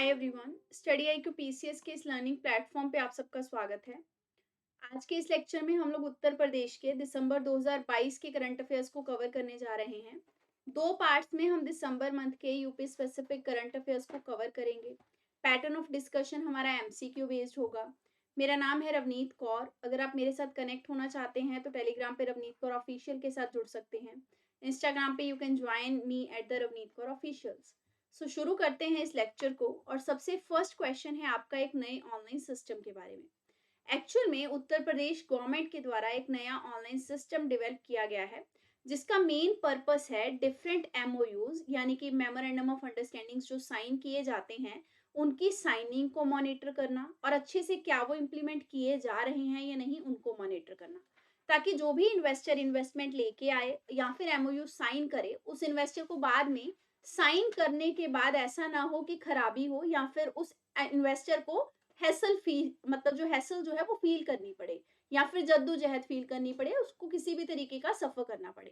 Hi everyone, study IQ PCS के इस learning platform पे आप सबका स्वागत है। आज के इस लेक्चर में हम लोग उत्तर प्रदेश के दिसंबर 2022 के करंट अफेयर्स को कवर करने जा रहे हैं। दो पार्ट्स में हम दिसंबर मंथ के यूपी स्पेसिफिक करंट अफेयर्स को कवर करेंगे। पैटर्न ऑफ डिस्कशन हमारा MCQ बेस्ड होगा। मेरा नाम है रवनीत कौर। अगर आप मेरे साथ कनेक्ट होना चाहते हैं तो टेलीग्राम पे रवनीत कौर ऑफिशियल के साथ जुड़ सकते हैं। इंस्टाग्राम पे you can join me at the Ravneet Kaur officials. शुरू करते हैं इस लेक्चर को और सबसे फर्स्ट क्वेश्चन है आपका एक नए ऑनलाइन सिस्टम के बारे में। एक्चुअल में उत्तर प्रदेश गवर्नमेंट के द्वारा एक नया ऑनलाइन सिस्टम डेवलप किया गया है जिसका मेन पर्पस है डिफरेंट MOUs यानी कि मेमोरेंडम ऑफ अंडरस्टैंडिंग्स जो साइन किए जाते हैं उनकी साइनिंग को मॉनिटर करना और अच्छे से क्या वो इम्प्लीमेंट किए जा रहे हैं या नहीं उनको मॉनिटर करना, ताकि जो भी इन्वेस्टर इन्वेस्टमेंट लेके आए या फिर MOU साइन करे उस इन्वेस्टर को बाद में साइन करने के बाद ऐसा ना हो कि खराबी हो या फिर उस इन्वेस्टर को हैसल फील मतलब जो हैसल जो है वो फील करनी पड़े या फिर जद्दोजहद फील करनी पड़े, उसको किसी भी तरीके का सफर करना पड़े।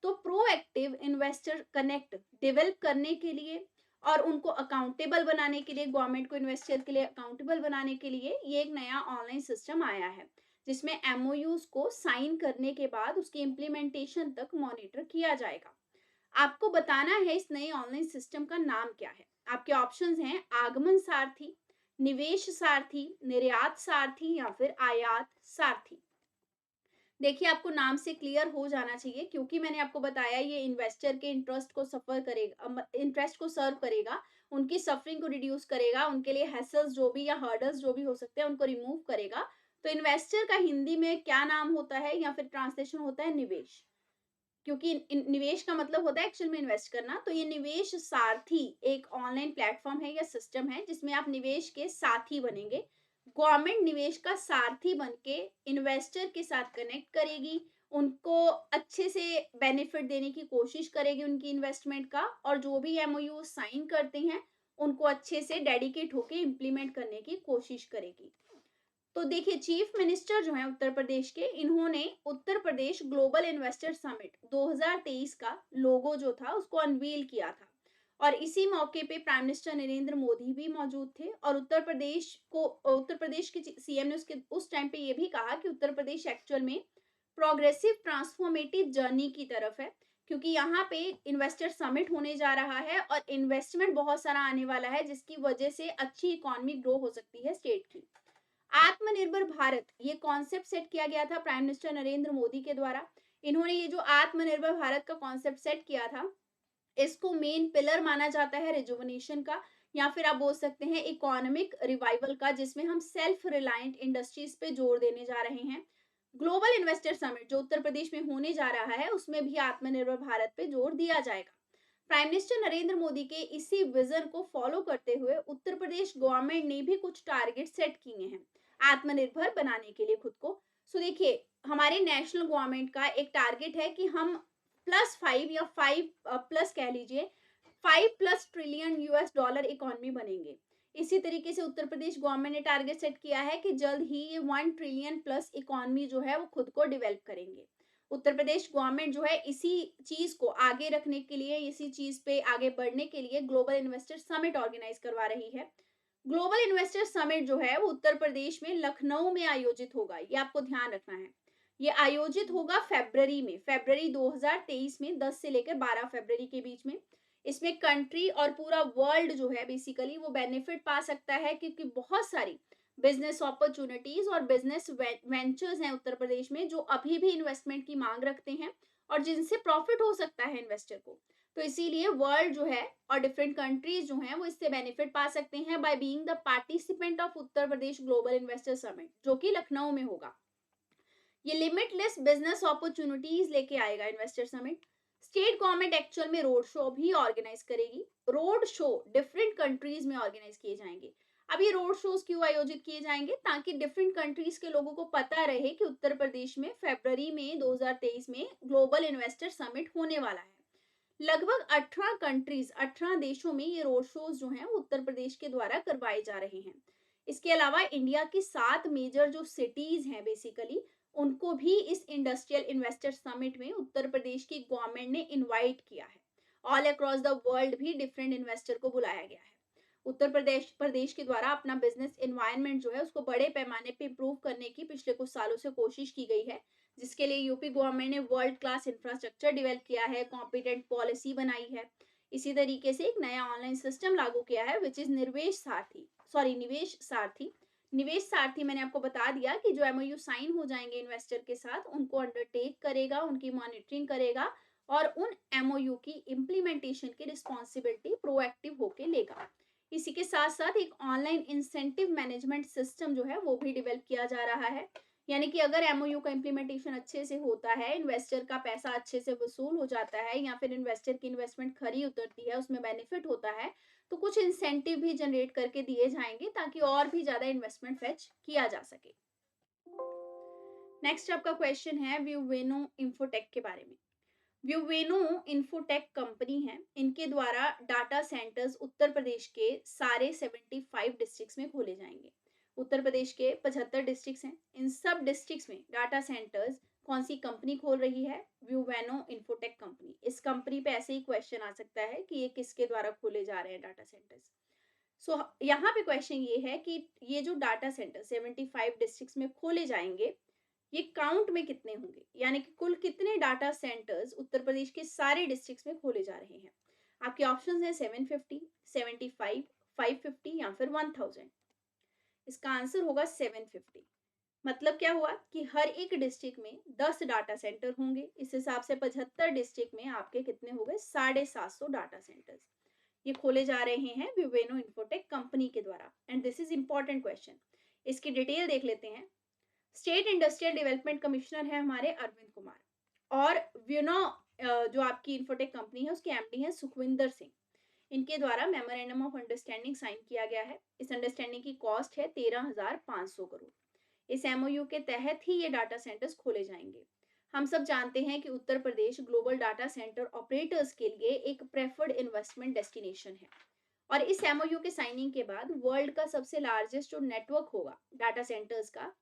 तो प्रोएक्टिव इन्वेस्टर कनेक्ट डेवलप करने के लिए और उनको अकाउंटेबल बनाने के लिए, गवर्नमेंट को इन्वेस्टर के लिए अकाउंटेबल बनाने के लिए ये एक नया ऑनलाइन सिस्टम आया है जिसमें MOUs को साइन करने के बाद उसकी इम्प्लीमेंटेशन तक मॉनिटर किया जाएगा। आपको बताना है इस नए ऑनलाइन सिस्टम का नाम क्या है। आपके ऑप्शंस हैं आगमन सारथी, निवेश सारथी, निर्यात सारथी या फिर आयात सारथी। देखिए आपको नाम से क्लियर हो जाना चाहिए क्योंकि मैंने आपको बताया ये इन्वेस्टर के इंटरेस्ट को सफर करेगा, इंटरेस्ट को सर्व करेगा, उनकी सफरिंग को रिड्यूस करेगा, उनके लिए हैसल्स जो भी या हर्डल्स जो भी हो सकते हैं उनको रिमूव करेगा। तो इन्वेस्टर का हिंदी में क्या नाम होता है या फिर ट्रांसलेशन होता है निवेश, क्योंकि निवेश का मतलब होता है एक्चुअल में इन्वेस्ट करना। तो ये निवेश सारथी एक ऑनलाइन प्लेटफॉर्म है या सिस्टम है जिसमें आप निवेश के साथी बनेंगे। गवर्नमेंट निवेश का सारथी बन के इन्वेस्टर के साथ कनेक्ट करेगी, उनको अच्छे से बेनिफिट देने की कोशिश करेगी उनकी इन्वेस्टमेंट का, और जो भी MOU साइन करते हैं उनको अच्छे से डेडिकेट होकर इम्प्लीमेंट करने की कोशिश करेगी। तो देखिए चीफ मिनिस्टर जो हैं उत्तर प्रदेश के, इन्होंने Uttar Pradesh global investor summit 2023 का लोगो जो था उसको अनवील किया था और इसी मौके पे प्राइम मिनिस्टर नरेंद्र मोदी भी मौजूद थे। और उत्तर प्रदेश के CM ने उसके उस टाइम पे ये भी कहा कि उत्तर प्रदेश एक्चुअल में प्रोग्रेसिव ट्रांसफॉर्मेटिव जर्नी की तरफ है, क्योंकि यहाँ पे इन्वेस्टर समिट होने जा रहा है और इन्वेस्टमेंट बहुत सारा आने वाला है जिसकी वजह से अच्छी इकोनॉमी ग्रो हो सकती है स्टेट की। आत्मनिर्भर भारत ये कॉन्सेप्ट सेट किया गया था प्राइम मिनिस्टर नरेंद्र मोदी के द्वारा। इन्होंने ये जो आत्मनिर्भर भारत का कॉन्सेप्ट सेट किया था इसको मेन पिलर माना जाता है रिजुवनेशन का, या फिर आप बोल सकते हैं इकोनॉमिक रिवाइवल का, जिसमें हम सेल्फ रिलायंट इंडस्ट्रीज पे जोर देने जा रहे हैं। ग्लोबल इन्वेस्टर समिट जो उत्तर प्रदेश में होने जा रहा है उसमें भी आत्मनिर्भर भारत पे जोर दिया जाएगा। प्राइम मिनिस्टर नरेंद्र मोदी के इसी विजन को फॉलो करते हुए उत्तर प्रदेश गवर्नमेंट ने भी कुछ टारगेट सेट किए हैं आत्मनिर्भर बनाने के लिए खुद को। सो देखिए हमारे नेशनल गवर्नमेंट का एक टारगेट है कि हम +5 या 5 प्लस कह लीजिए 5+ ट्रिलियन US डॉलर इकोनॉमी बनेंगे। इसी तरीके से उत्तर प्रदेश गवर्नमेंट ने टारगेट सेट किया है कि जल्द ही ये 1 ट्रिलियन प्लस इकोनॉमी जो है वो खुद को डेवलप करेंगे। उत्तर प्रदेश गवर्नमेंट जो है इसी चीज को आगे रखने के लिए, इसी चीज पे आगे बढ़ने के लिए ग्लोबल इन्वेस्टर समिट ऑर्गेनाइज करवा रही है। ग्लोबल इन्वेस्टर समिट जो है वो उत्तर प्रदेश में लखनऊ में आयोजित होगा, ये आपको ध्यान रखना है। ये आयोजित होगा फरवरी 2023 में 10 से लेकर 12 फरवरी के बीच में। इसमें कंट्री और पूरा वर्ल्ड जो है बेसिकली वो बेनिफिट पा सकता है, क्योंकि बहुत सारी बिजनेस अपॉर्चुनिटीज और बिजनेस वेंचर्स हैं उत्तर प्रदेश में जो अभी भी इन्वेस्टमेंट की मांग रखते हैं और जिनसे प्रॉफिट हो सकता है इन्वेस्टर को। तो इसीलिए वर्ल्ड जो है और डिफरेंट कंट्रीज जो हैं वो इससे बेनिफिट पा सकते हैं by being the participant of Uttar Pradesh global investor summit, जो कि लखनऊ में होगा। ये लिमिटलेस बिजनेस अपॉर्चुनिटीज लेके आएगा investor summit. State government actual में रोड शो भी ऑर्गेनाइज करेगी। रोड शो डिफरेंट कंट्रीज में ऑर्गेनाइज किए जाएंगे। अब ये रोड शोज क्यों आयोजित किए जाएंगे? ताकि डिफरेंट कंट्रीज के लोगों को पता रहे कि उत्तर प्रदेश में फरवरी में 2023 में ग्लोबल इन्वेस्टर समिट होने वाला है। लगभग 18 कंट्रीज 18 देशों में ये रोड शोज जो हैं वो उत्तर प्रदेश के द्वारा करवाए जा रहे हैं। इसके अलावा इंडिया की 7 मेजर जो सिटीज हैं बेसिकली उनको भी इस इंडस्ट्रियल इन्वेस्टर समिट में उत्तर प्रदेश की गवर्नमेंट ने इनवाइट किया है। ऑल अक्रॉस द वर्ल्ड भी डिफरेंट इन्वेस्टर को बुलाया गया है। उत्तर प्रदेश प्रदेश के द्वारा अपना बिजनेस एनवायरनमेंट जो है उसको बड़े पैमाने पे इम्प्रूव करने की पिछले कुछ सालों से कोशिश की गई है, जिसके लिए यूपी गवर्नमेंट ने वर्ल्ड क्लास इंफ्रास्ट्रक्चर डेवलप किया है, कॉम्पिटेंट पॉलिसी बनाई है। इसी तरीके से एक नया ऑनलाइन सिस्टम लागू किया है विच इज निवेश सारथी। निवेश सारथी मैंने आपको बता दिया कि जो एमओयू साइन हो जाएंगे इन्वेस्टर के साथ उनको अंडरटेक करेगा, उनकी मॉनिटरिंग करेगा और उन एमओयू की इम्प्लीमेंटेशन की रिस्पॉन्सिबिलिटी प्रोएक्टिव होके लेगा। इसी के साथ साथ एक ऑनलाइन इंसेंटिव मैनेजमेंट सिस्टम जो है वो भी डेवलप किया जा रहा है। यानी कि अगर एमओयू का इम्प्लीमेंटेशन अच्छे से होता है, इन्वेस्टर का पैसा अच्छे से वसूल हो जाता है या फिर इन्वेस्टर की इन्वेस्टमेंट खरी उतरती है, उसमें बेनिफिट होता है, तो कुछ इंसेंटिव भी जनरेट करके दिए जाएंगे ताकि और भी ज्यादा इन्वेस्टमेंट फेच किया जा सके। नेक्स्ट आपका क्वेश्चन है व्यूवेनो इंफोटेक के बारे में। व्यूवेनो इंफोटेक कंपनी है, इनके द्वारा डाटा सेंटर्स उत्तर प्रदेश के सारे 75 डिस्ट्रिक्ट्स में खोले जाएंगे। उत्तर प्रदेश के 75 डिस्ट्रिक्ट्स हैं, इन सब डिस्ट्रिक्ट्स में डाटा सेंटर्स कौन सी कंपनी खोल रही है? व्यूवेनो इंफोटेक कंपनी। इस कंपनी पे ऐसे ही क्वेश्चन आ सकता है कि ये किसके द्वारा खोले जा रहे हैं डाटा सेंटर्स। सो यहाँ पे क्वेश्चन ये है कि ये जो डाटा सेंटर 75 डिस्ट्रिक्ट्स में खोले जाएंगे, ये काउंट में कितने होंगे, यानी कि कुल कितने डाटा सेंटर्स उत्तर प्रदेश के सारे डिस्ट्रिक्ट्स में खोले जा रहे हैं। आपके ऑप्शंस हैं 750, 75, 550 या फिर 1000। इसका आंसर होगा 750। मतलब क्या हुआ कि हर एक डिस्ट्रिक्ट में 10 डाटा सेंटर होंगे। इस हिसाब से 75 डिस्ट्रिक्ट में आपके कितने हो गए? 750 डाटा सेंटर्स। ये खोले जा रहे हैं विवेनो इंफोटेक कंपनी के द्वारा। And this is important question, इसकी डिटेल देख लेते हैं। स्टेट इंडस्ट्रियल डेवलपमेंट कमिश्नर है हमारे अरविंद कुमार और व्यूनो जो आपकी इंफोटेक कंपनी है उसके एमडी हैं सुखविंदर सिंह। इनके द्वारा मेमोरेंडम ऑफ अंडरस्टैंडिंग साइन किया गया है। इस अंडरस्टैंडिंग की कॉस्ट है 13,500 करोड़। इस एमओयू के तहत ही ये डाटा सेंटर्स खोले जाएंगे। हम सब जानते हैं कि Uttar Pradesh global data centre operators के लिए एक प्रेफर्ड इन्वेस्टमेंट डेस्टिनेशन है और इस एमओयू के साइनिंग के बाद वर्ल्ड का सबसे लार्जेस्ट जो नेटवर्क होगा डाटा सेंटर्स का,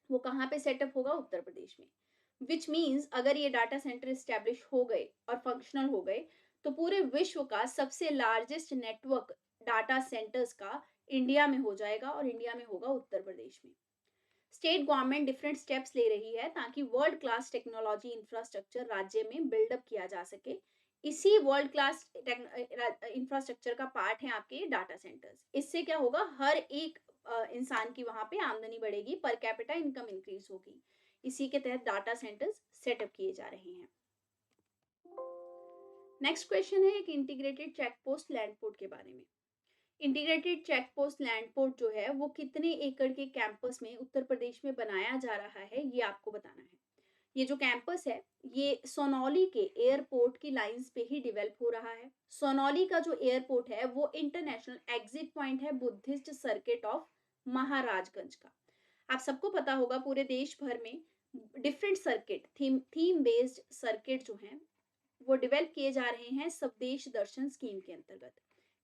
वो कहाँ पे सेटअप होगा? उत्तर प्रदेश में। विच मीन्स अगर ये डाटा सेंटर स्टैब्लिश हो गए और फंक्शनल हो गए तो पूरे विश्व का सबसे लार्जेस्ट नेटवर्क डाटा सेंटर्स का इंडिया में हो जाएगा और इंडिया में होगा उत्तर प्रदेश में। स्टेट गवर्नमेंट डिफरेंट स्टेप्स ले रही है ताकि वर्ल्ड क्लास टेक्नोलॉजी इंफ्रास्ट्रक्चर राज्य में बिल्डअप किया जा सके। इसी वर्ल्ड क्लास इंफ्रास्ट्रक्चर का पार्ट है आपके डाटा सेंटर्स। इससे क्या होगा? हर एक इंसान की वहां पे आमदनी बढ़ेगी, पर कैपिटा इनकम इंक्रीज होगी। इसी के तहत डाटा सेंटर्स सेटअप किए जा रहे हैं। नेक्स्ट क्वेश्चन है एक integrated check post land port के बारे में। Integrated check post land port जो है वो कितने एकड़ के कैंपस में उत्तर प्रदेश में बनाया जा रहा है, ये आपको बताना है। ये जो कैंपस है ये सोनौली के एयरपोर्ट की लाइंस पे ही डेवलप हो रहा है। सोनौली का जो एयरपोर्ट है वो इंटरनेशनल एग्जिट पॉइंट है बुद्धिस्ट सर्किट ऑफ महाराजगंज का। आप सबको पता होगा पूरे देश भर में different circuit theme based circuit जो हैं वो डेवलप किए जा रहे हैं स्वदेश दर्शन स्कीम के अंतर्गत,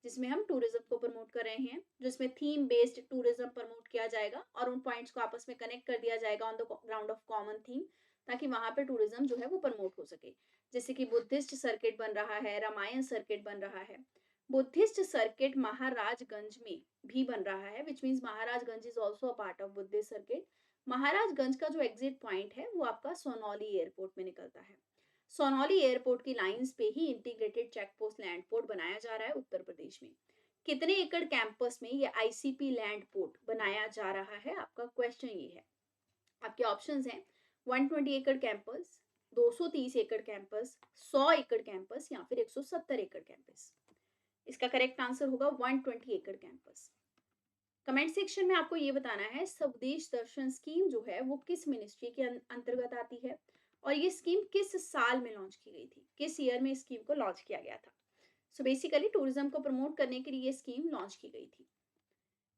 जिसमें हम टूरिज्म को प्रमोट कर रहे हैं, जिसमें थीम बेस्ड टूरिज्म प्रमोट किया जाएगा और उन पॉइंट्स को आपस में कनेक्ट कर दिया जाएगा on the ground of common theme, ताकि वहां पे टूरिज्म जो है वो प्रमोट हो सके। जैसे कि बुद्धिस्ट सर्किट बन रहा है, रामायण सर्किट बन रहा है। बुद्धिस्ट सर्किट महाराजगंज में भी बन रहा है, which means Maharajganj is also a part of Buddhist circuit. Maharajganj का जो एग्जिट पॉइंट है वो आपका सोनौली एयरपोर्ट में निकलता है। सोनौली एयरपोर्ट की लाइंस पे ही integrated check post land port बनाया जा रहा है उत्तर प्रदेश में। कितने एकड़ कैंपस में ये आईसीपी लैंड पोर्ट बनाया जा रहा है, आपका क्वेश्चन ये है। आपके ऑप्शंस हैं 120 एकड़ कैंपस, 230 एकड़ कैंपस, 100 एकड़ कैंपस या फिर 170 एकड़ कैंपस। इसका करेक्ट आंसर होगा 120 एकड़ कैंपस। कमेंट सेक्शन में आपको ये बताना है स्वदेश दर्शन स्कीम जो है वो किस मिनिस्ट्री के अंतर्गत आती है और ये स्कीम किस साल में लॉन्च की गई थी, किस ईयर में स्कीम को लॉन्च किया गया था। सो बेसिकली टूरिज्म को प्रमोट करने के लिए ये स्कीम लॉन्च की गई थी।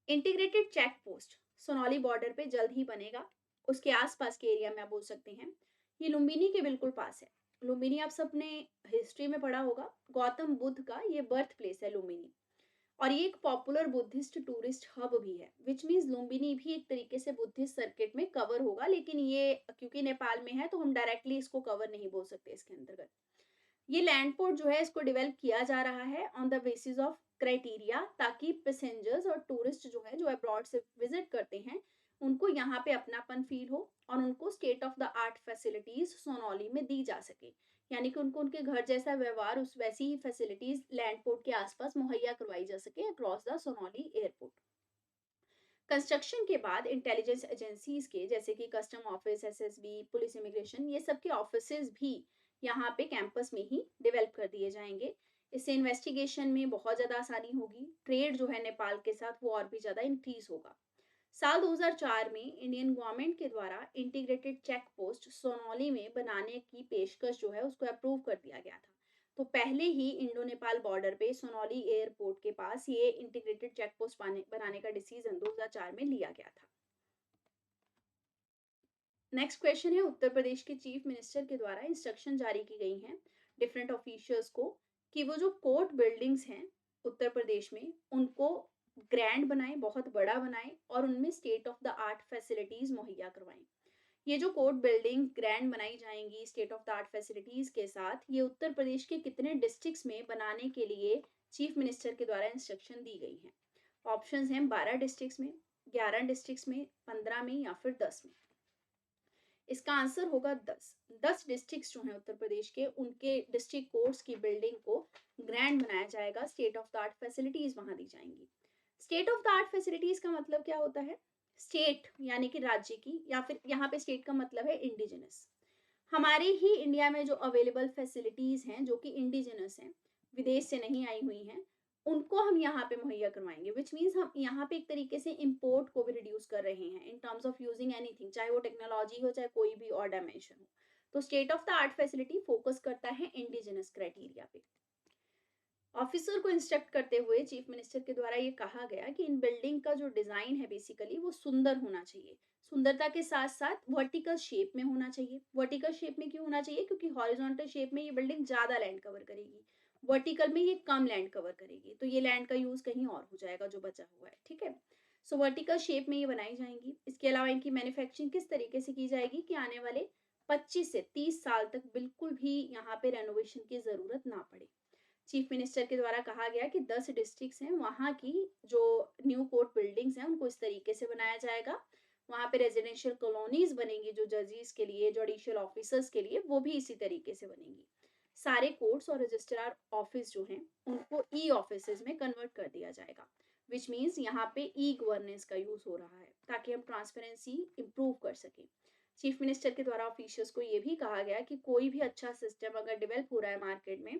Integrated check post Sonauli border पे जल्द ही बनेगा, उसके आसपास के एरिया में आप बोल सकते हैं। ये लुम्बिनी के बिल्कुल पास है। लुम्बिनी आप सबने हिस्ट्री में पढ़ा होगा, गौतम बुद्ध का ये बर्थ प्लेस है लुम्बिनी, और ये एक पॉपुलर बुद्धिस्ट टूरिस्ट हब भी है, विच मीन्स लुम्बिनी भी एक तरीके से बुद्धिस्ट सर्किट में कवर होगा, लेकिन ये क्योंकि नेपाल में है तो हम डायरेक्टली इसको कवर नहीं बोल सकते इसके अंतर्गत। ये लैंड पोर्ट जो है इसको डेवलप किया जा रहा है on the basis of criteria, ताकि पैसेंजर्स और टूरिस्ट जो है, जो अब्रॉड से विजिट करते हैं, उनको यहाँ पे अपनापन फील हो और उनको state of the art facilities Sonauli में दी जा सके। यानी कि उनको उनके घर जैसा व्यवहार, उस वैसी ही फैसिलिटीज लैंड पोर्ट के आसपास मुहैया करवाई जा सके across the Sonauli airport. Construction के बाद इंटेलिजेंस एजेंसीज के, जैसे कि custom office, SSB, police, immigration, ये सब के ऑफिसेज भी यहाँ पे कैंपस में ही डेवलप कर दिए जाएंगे। इससे इन्वेस्टिगेशन में बहुत ज़्यादा आसानी होगी। ट्रेड जो है नेपाल के साथ वो और भी ज़्यादा इंक्रीज होगा। साल 2004 में इंडियन गवर्नमेंट के द्वारा इंटीग्रेटेड चेक पोस्ट सोनौली में बनाने की पेशकश जो है उसको अप्रूव कर दिया गया था। तो पहले ही इंडो नेपाल बॉर्डर पे सोनौली एयरपोर्ट के पास ये इंटीग्रेटेड चेक पोस्ट बनाने का डिसीजन 2004 में लिया गया था। नेक्स्ट क्वेश्चन है, उत्तर प्रदेश के चीफ मिनिस्टर के द्वारा इंस्ट्रक्शन जारी की गई हैं डिफरेंट ऑफिशियल्स को कि वो जो कोर्ट बिल्डिंग्स हैं उत्तर प्रदेश में उनको ग्रैंड बनाएं, बहुत बड़ा बनाएं और उनमें state of the art facilities मुहैया करवाएं। ये जो कोर्ट बिल्डिंग ग्रैंड बनाई जाएंगी state of the art facilities के साथ, ये उत्तर प्रदेश के कितने डिस्ट्रिक्ट्स में बनाने के लिए चीफ मिनिस्टर के द्वारा इंस्ट्रक्शन दी गई हैं? ऑप्शंस हैं 12 डिस्ट्रिक्ट्स में, 11 डिस्ट्रिक्ट्स में, 15 में या फिर 10 में। इसका आंसर होगा 10। 10 डिस्ट्रिक्ट्स जो हैं उत्तर प्रदेश के, उनके डिस्ट्रिक्ट कोर्ट्स की बिल्डिंग को ग्रैंड बनाया जाएगा, state of the art facilities वहां दी जाएंगी। State of the art facilities का मतलब क्या होता है? स्टेट यानी कि राज्य की, या फिर यहाँ पे स्टेट का मतलब है इंडिजिनस। हमारे ही इंडिया में जो अवेलेबल फैसिलिटीज हैं जो कि इंडिजिनस हैं, विदेश से नहीं आई हुई हैं, उनको हम यहाँ पे मुहैया करवाएंगे। विच मीन्स हम यहाँ पे एक तरीके से इम्पोर्ट को भी रिड्यूस कर रहे हैं in terms of using anything, चाहे वो टेक्नोलॉजी हो चाहे कोई भी और डायमेंशन हो। तो state of the art facility focus करता है इंडिजिनस क्राइटेरिया पे। ऑफिसर को इंस्ट्रक्ट करते हुए चीफ मिनिस्टर के द्वारा ये कहा गया कि इन बिल्डिंग का जो डिजाइन है बेसिकली वो सुंदर होना चाहिए। सुंदरता के साथ साथ वर्टिकल शेप में होना चाहिए। वर्टिकल शेप में क्यों होना चाहिए? क्योंकि हॉरिजॉन्टल शेप में ये बिल्डिंग ज्यादा लैंड कवर करेगी, वर्टिकल में ये कम लैंड कवर करेगी, तो ये लैंड का यूज कहीं और हो जाएगा जो बचा हुआ है। ठीक है, सो वर्टिकल शेप में ये बनाई जाएंगी। इसके अलावा इनकी मैन्युफैक्चरिंग किस तरीके से की जाएगी कि आने वाले 25 से 30 साल तक बिल्कुल भी यहाँ पे रेनोवेशन की जरूरत ना पड़े। चीफ मिनिस्टर के द्वारा कहा गया कि 10 डिस्ट्रिक्ट्स हैं, वहाँ की जो न्यू कोर्ट बिल्डिंग्स हैं उनको इस तरीके से बनाया जाएगा। वहाँ पे रेजिडेंशियल कॉलोनीज बनेंगी जो जजेस के लिए, जुडिशियल ऑफिसर्स के लिए, वो भी इसी तरीके से बनेंगी। सारे कोर्ट्स और रजिस्ट्रार ऑफिस जो हैं उनको ई ऑफिस में कन्वर्ट कर दिया जाएगा। विच मीन्स यहाँ पे ई गवर्नेंस का यूज हो रहा है ताकि हम ट्रांसपेरेंसी इंप्रूव कर सकें। चीफ मिनिस्टर के द्वारा ऑफिशियल्स को ये भी कहा गया कि कोई भी अच्छा सिस्टम अगर डेवलप हो रहा है मार्केट में,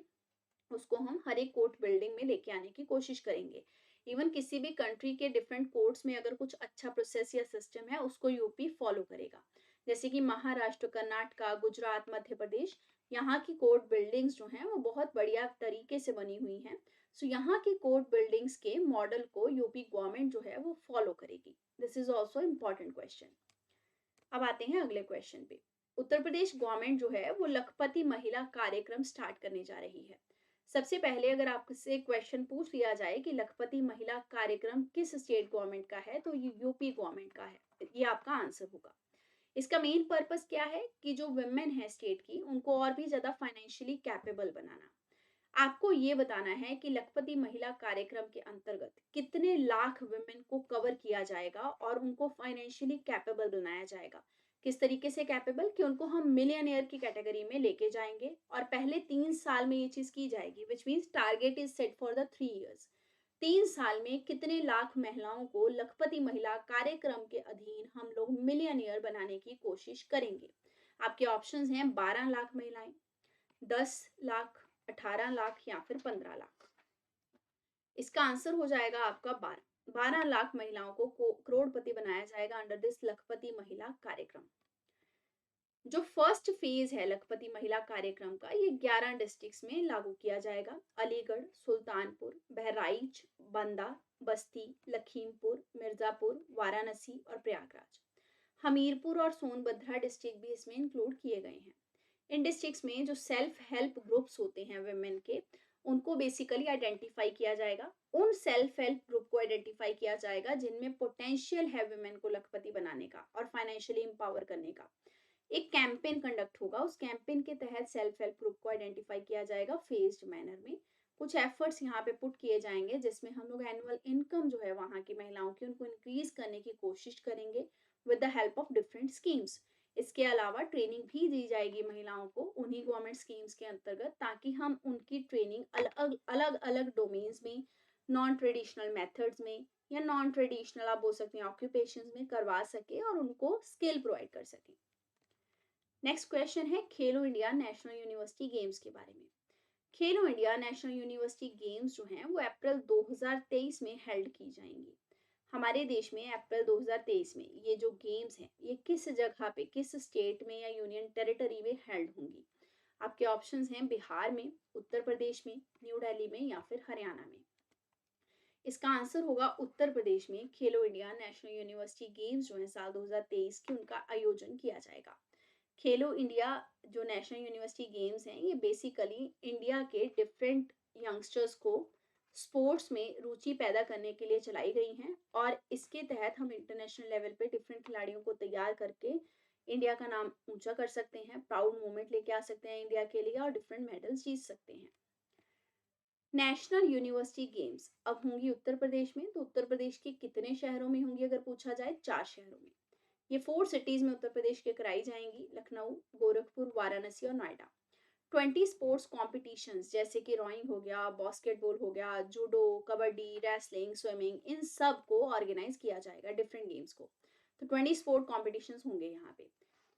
उसको हम हर एक कोर्ट बिल्डिंग में लेके आने की कोशिश करेंगे। इवन किसी भी कंट्री के डिफरेंट कोर्ट्स में अगर कुछ अच्छा प्रोसेस या सिस्टम है उसको यूपी फॉलो करेगा। जैसे कि महाराष्ट्र, कर्नाटका, गुजरात, मध्य प्रदेश, यहाँ की कोर्ट बिल्डिंग्स जो हैं वो बहुत बढ़िया तरीके से बनी हुई हैं। सो यहाँ की कोर्ट बिल्डिंग्स के मॉडल को यूपी गवर्नमेंट जो है वो फॉलो करेगी। This is also important question. अब आते हैं अगले क्वेश्चन पे। उत्तर प्रदेश गवर्नमेंट जो है वो लखपति महिला कार्यक्रम स्टार्ट करने जा रही है। सबसे पहले अगर आपसे क्वेश्चन पूछ लिया जाए कि लखपति महिला कार्यक्रम किस स्टेट गवर्नमेंट का है, तो ये यूपी गवर्नमेंट का है। ये आपका आंसर होगा। इसका मेन पर्पस क्या है कि जो वुमेन है स्टेट की, उनको और भी ज्यादा फाइनेंशियली कैपेबल बनाना। आपको ये बताना है कि लखपति महिला कार्यक्रम के अंतर्गत कितने लाख वुमेन को कवर किया जाएगा और उनको फाइनेंशियली कैपेबल बनाया जाएगा। किस तरीके से कैपेबल? कि उनको हम मिलियनियर की कैटेगरी में लेके जाएंगे और पहले 3 साल में ये चीज की जाएगी। Which means target is set for the 3 years। 3 साल में कितने लाख महिलाओं को लखपति महिला कार्यक्रम के अधीन हम लोग मिलियनियर बनाने की कोशिश करेंगे? आपके ऑप्शंस हैं 12 लाख महिलाएं, 10 लाख, 18 लाख या फिर 15 लाख। इसका आंसर हो जाएगा आपका 12। 12 लाख महिलाओं को करोड़पति बनाया जाएगा अंडर दिस लखपति महिला कार्यक्रम। जो फर्स्ट फेज है लखपति महिला कार्यक्रम का, ये 11 डिस्ट्रिक्ट्स में लागू किया जाएगा। अलीगढ़, सुल्तानपुर, बहराइच, बंदा, बस्ती, लखीमपुर, मिर्जापुर, वाराणसी और प्रयागराज। हमीरपुर और सोनभद्रा डिस्ट्रिक्ट भी इसमें इंक्लूड किए गए हैं। इन डिस्ट्रिक्ट्स में जो सेल्फ हेल्प ग्रुप्स होते हैं वुमेन के, उनको बेसिकली आइडेंटिफाई किया जाएगा। उन सेल्फ हेल्प ग्रुप को आइडेंटिफाई किया जाएगा जिनमें पोटेंशियल है वुमेन को लखपति बनाने का और फाइनेंशियली एम्पावर करने का। एक कैंपेन कंडक्ट होगा, उस कैंपेन के तहत सेल्फ हेल्प ग्रुप को आइडेंटिफाई किया जाएगा फेज्ड मैनर में। कुछ एफर्ट्स यहाँ पे पुट किए जाएंगे जिसमें हम लोग एनुअल इनकम जो है वहाँ की महिलाओं की उनको इंक्रीज करने की कोशिश करेंगे with the help of different schemes. इसके अलावा ट्रेनिंग भी दी जाएगी महिलाओं को उन्हीं गवर्नमेंट स्कीम्स के अंतर्गत, ताकि हम उनकी ट्रेनिंग अलग अलग अलग डोमेन्स में, नॉन ट्रेडिशनल मेथड्स में या नॉन ट्रेडिशनल आप बोल सकते हैं ऑक्यूपेशंस में करवा सके और उनको स्किल प्रोवाइड कर सके। नेक्स्ट क्वेश्चन है खेलो इंडिया नेशनल यूनिवर्सिटी गेम्स के बारे में। खेलो इंडिया नेशनल यूनिवर्सिटी गेम्स जो हैं वो अप्रैल 2023 में हेल्ड की जाएंगी। हमारे देश में अप्रैल 2023 में ये जो गेम्स हैं ये किस जगह पे, किस स्टेट में या यूनियन टेरिटरी में हेल्ड होंगी? आपके ऑप्शंस हैं बिहार में, उत्तर प्रदेश में, न्यू दिल्ली में या फिर हरियाणा में। इसका आंसर होगा उत्तर प्रदेश में खेलो इंडिया नेशनल यूनिवर्सिटी गेम्स जो है साल 2023 के उनका आयोजन किया जाएगा। खेलो इंडिया जो नेशनल यूनिवर्सिटी गेम्स हैं ये बेसिकली इंडिया के डिफरेंट यंगस्टर्स को स्पोर्ट्स में रुचि पैदा करने के लिए चलाई गई हैं और इसके तहत हम इंटरनेशनल लेवल पे डिफरेंट खिलाड़ियों को तैयार करके इंडिया का नाम ऊंचा कर सकते हैं, प्राउड मोमेंट लेके आ सकते हैं इंडिया के लिए और डिफरेंट मेडल्स जीत सकते हैं। नेशनल यूनिवर्सिटी गेम्स अब होंगी उत्तर प्रदेश में, तो उत्तर प्रदेश के कितने शहरों में होंगी अगर पूछा जाए? 4 शहरों में। ये 4 सिटीज में उत्तर प्रदेश के कराई जाएंगी, लखनऊ, गोरखपुर, वाराणसी और नोएडा। 20 स्पोर्ट्स कॉम्पिटिशन्स जैसे कि रोइंग हो गया, बास्केटबॉल हो गया, जूडो, कबड्डी, रेसलिंग, स्विमिंग, इन सब को ऑर्गेनाइज किया जाएगा, डिफरेंट गेम्स को। तो 20 स्पोर्ट कॉम्पिटिशन्स होंगे यहाँ पे।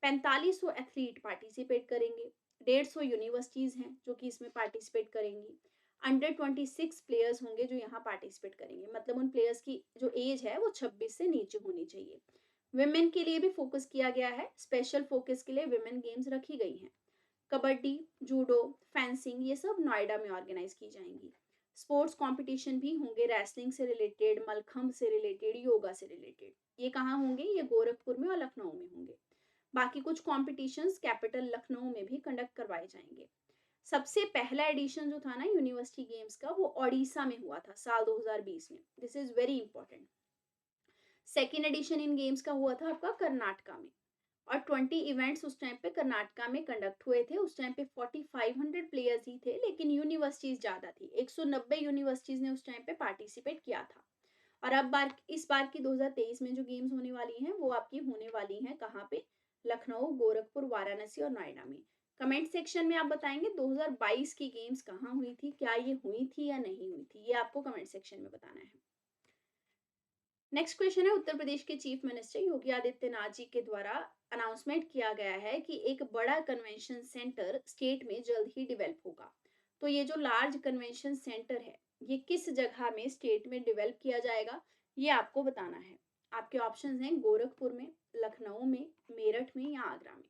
4500 एथलीट पार्टिसिपेट करेंगे। 150 यूनिवर्सिटीज हैं जो कि इसमें पार्टिसिपेट करेंगी। अंडर 26 प्लेयर्स होंगे जो यहाँ पार्टिसिपेट करेंगे, मतलब उन प्लेयर्स की जो एज है वो 26 से नीचे होनी चाहिए। विमेन के लिए भी फोकस किया गया है, स्पेशल फोकस के लिए विमेन गेम्स रखी गई हैं। कबड्डी, जूडो, फेंसिंग ये सब नोएडा में ऑर्गेनाइज की जाएंगी। स्पोर्ट्स कंपटीशन भी होंगे, रेसलिंग से रिलेटेड, मलखंभ से रिलेटेड, योगा से रिलेटेड। ये कहाँ होंगे? ये गोरखपुर में और लखनऊ में होंगे। बाकी कुछ कॉम्पिटिशन्स कैपिटल लखनऊ में भी कंडक्ट करवाए जाएंगे। सबसे पहला एडिशन जो था ना यूनिवर्सिटी गेम्स का वो ओडिशा में हुआ था साल 2020 में। This is very important. Second addition in games का हुआ था आपका कर्नाटका में और 20 इवेंट्स उस टाइम पे कर्नाटका में कंडक्ट हुए थे। उस टाइम पे 4500 प्लेयर्स ही थे, लेकिन यूनिवर्सिटीज ज्यादा थी। 190 यूनिवर्सिटीज ने उस टाइम पे पार्टिसिपेट किया था। और अब इस बार की 2023 में जो गेम्स होने वाली हैं वो आपकी होने वाली हैं कहाँ पे? लखनऊ, गोरखपुर, वाराणसी और नोएडा में। कमेंट सेक्शन में आप बताएंगे 2022 की गेम्स कहाँ हुई थी, क्या ये हुई थी या नहीं हुई थी, ये आपको कमेंट सेक्शन में बताना है। नेक्स्ट क्वेश्चन है, उत्तर प्रदेश के चीफ मिनिस्टर योगी आदित्यनाथ जी के द्वारा अनाउंसमेंट किया गया है कि एक बड़ा कन्वेंशन सेंटर स्टेट में जल्द ही डेवलप होगा। तो ये जो लार्ज कन्वेंशन सेंटर है ये किस जगह में स्टेट में डेवलप किया जाएगा, ये आपको बताना है। आपके ऑप्शंस हैं गोरखपुर में, लखनऊ में, मेरठ में या आगरा में।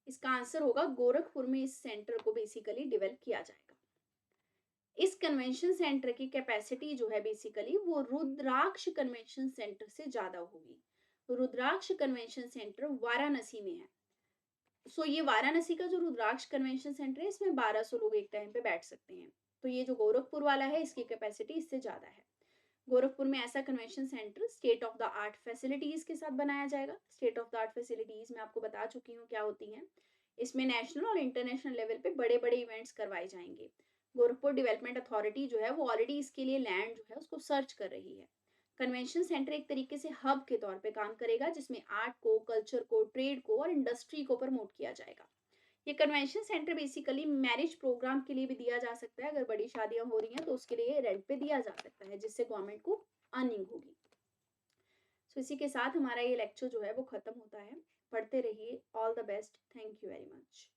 इसका आंसर होगा गोरखपुर में इस सेंटर को बेसिकली डेवलप किया जाएगा। इस कन्वेंशन सेंटर की कैपेसिटी जो है बेसिकली वो रुद्राक्ष कन्वेंशन सेंटर से ज्यादा होगी। रुद्राक्ष कन्वेंशन सेंटर वाराणसी में है। ये वाराणसी का जो रुद्राक्ष कन्वेंशन सेंटर है इसमें 1200 लोग एक टाइम पे बैठ सकते हैं। तो ये जो गोरखपुर वाला है इसकी कैपेसिटी इससे ज्यादा है। गोरखपुर में ऐसा convention centre state of the art facilities के साथ बनाया जाएगा। State of the art facilities मैं आपको बता चुकी हूँ क्या होती हैं। इसमें नेशनल और इंटरनेशनल लेवल पे बड़े बड़े इवेंट्स करवाए जाएंगे। गोरखपुर डेवलपमेंट अथॉरिटी जो है वो ऑलरेडी इसके लिए लैंड जो है उसको सर्च कर रही है। कन्वेंशन सेंटर एक तरीके से हब के तौर पे काम करेगा जिसमें आर्ट को, कल्चर को, ट्रेड को और इंडस्ट्री को प्रमोट किया जाएगा। ये convention centre basically marriage programme के लिए भी दिया जा सकता है। अगर बड़ी शादियां हो रही हैं तो उसके लिए रेंट पे दिया जा सकता है जिससे गवर्नमेंट को अर्निंग होगी। इसी के साथ हमारा ये लेक्चर जो है वो खत्म होता है। पढ़ते रहिए। All the best. Thank you very much.